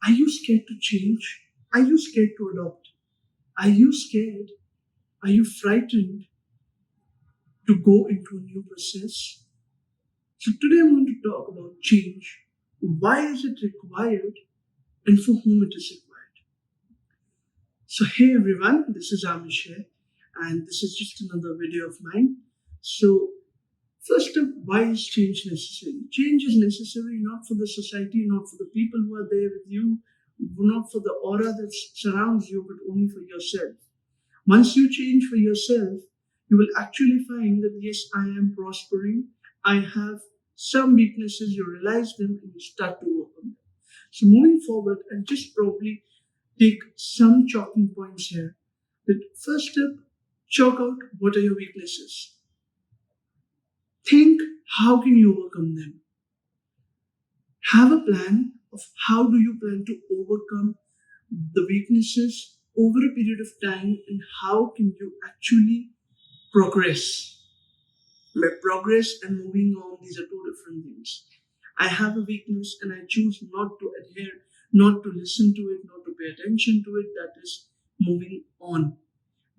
Are you scared to change? Are you scared to adopt? Are you scared? Are you frightened to go into a new process? So today I'm going to talk about change. Why is it required and for whom it is required? So hey everyone, this is Aamish here, and this is just another video of mine. So first up, why is change necessary? Change is necessary not for the society, not for the people who are there with you, not for the aura that surrounds you, but only for yourself. Once you change for yourself, you will actually find that yes, I am prospering. I have some weaknesses, you realize them and you start to work on them. So moving forward, and just probably take some chalking points here. That first step, chalk out what are your weaknesses. Think how can you overcome them. Have a plan of how do you plan to overcome the weaknesses over a period of time and how can you actually progress. By progress and moving on, these are two different things. I have a weakness and I choose not to adhere, not to listen to it, not to pay attention to it. That is moving on.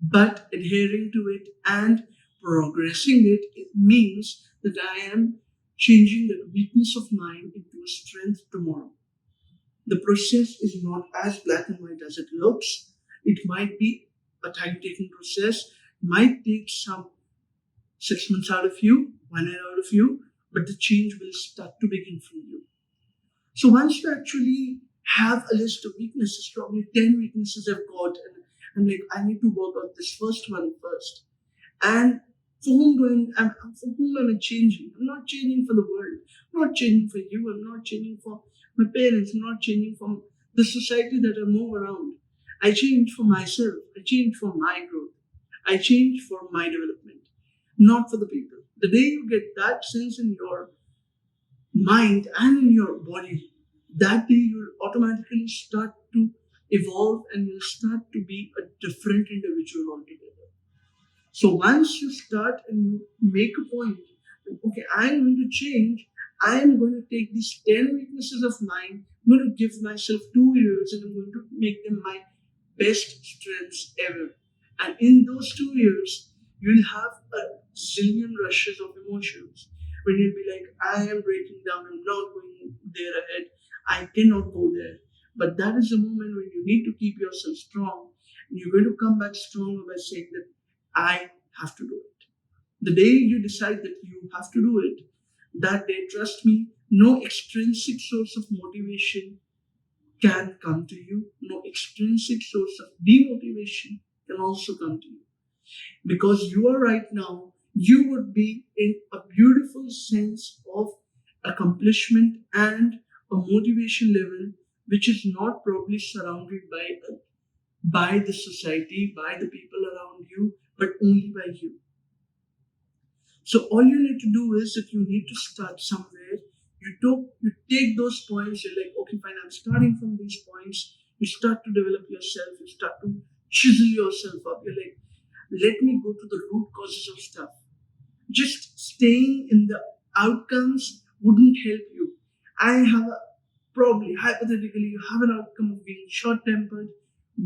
But adhering to it and progressing it means that I am changing that weakness of mine into a strength tomorrow. The process is not as black and white as it looks. It might be a time-taking process, might take some 6 months out of you, 1 year out of you, but the change will start to begin from you. So once you actually have a list of weaknesses, probably 10 weaknesses I've got, and I'm like, I need to work out this first one first. And for whom am I changing? I'm not changing for the world. I'm not changing for you. I'm not changing for my parents. I'm not changing for the society that I move around. I change for myself. I change for my growth. I change for my development, not for the people. The day you get that sense in your mind and in your body, that day you'll automatically start to evolve and you'll start to be a different individual altogether. So once you start and you make a point, okay, I'm going to change. I am going to take these 10 weaknesses of mine. I'm going to give myself 2 years and I'm going to make them my best strengths ever. And in those 2 years, you'll have a zillion rushes of emotions when you'll be like, I am breaking down. I'm not going there ahead. I cannot go there. But that is the moment when you need to keep yourself strong. And you're going to come back stronger by saying that I have to do it. The day you decide that you have to do it, that day, trust me, no extrinsic source of motivation can come to you. No extrinsic source of demotivation can also come to you. Because you are right now, you would be in a beautiful sense of accomplishment and a motivation level which is not probably surrounded by the society, by the people around you, but only by you. So all you need to do is that you need to start somewhere. You take those points, you're like, okay, fine, I'm starting from these points. You start to develop yourself, you start to chisel yourself up. You're like, let me go to the root causes of stuff. Just staying in the outcomes wouldn't help you. Probably, hypothetically, you have an outcome of being short-tempered.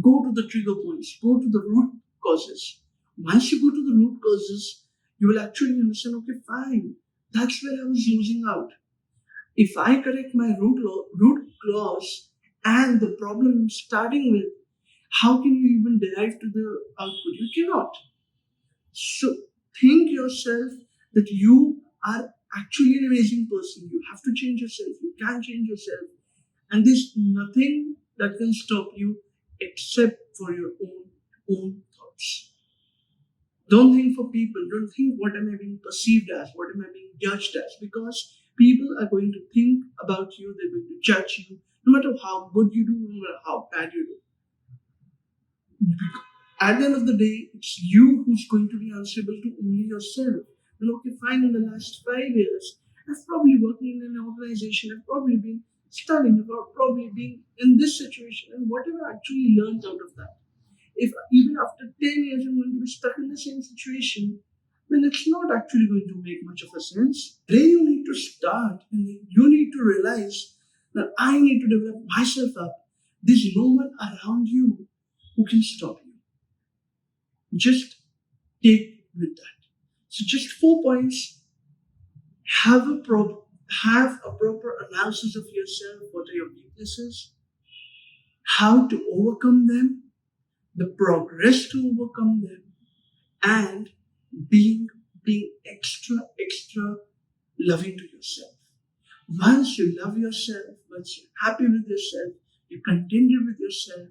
Go to the trigger points, go to the root causes. Once you go to the root causes, you will actually understand, okay, fine, that's where I was losing out. If I correct my root cause and the problem I'm starting with, how can you even derive to the output? You cannot. So think yourself that you are actually an amazing person. You have to change yourself. You can change yourself. And there's nothing that can stop you except for your own thoughts. Don't think for people. Don't think what am I being perceived as, what am I being judged as, because people are going to think about you, they're going to judge you, no matter how good you do, no matter how bad you do. At the end of the day, it's you who's going to be answerable to only yourself. Well, okay, fine, in the last 5 years, I've probably working in an organization, I've probably been studying, I've probably been in this situation, and whatever I actually learned out of that. If even after 10 years I'm going to be stuck in the same situation, then it's not actually going to make much of a sense. Then you need to start and you need to realize that I need to develop myself up. There's no one around you who can stop you. Just take with that. So just 4 points. Have a have a proper analysis of yourself. What are your weaknesses? How to overcome them? The progress to overcome them, and being extra loving to yourself. Once you love yourself, once you're happy with yourself, you're contented with yourself,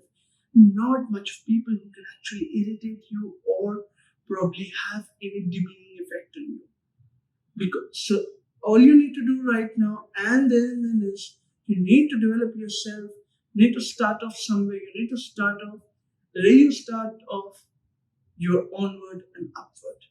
not much of people who can actually irritate you or probably have any demeaning effect on you. Because so all you need to do right now and then is you need to develop yourself, you need to start off somewhere, you need to start off, the way you start off, you're onward and upward.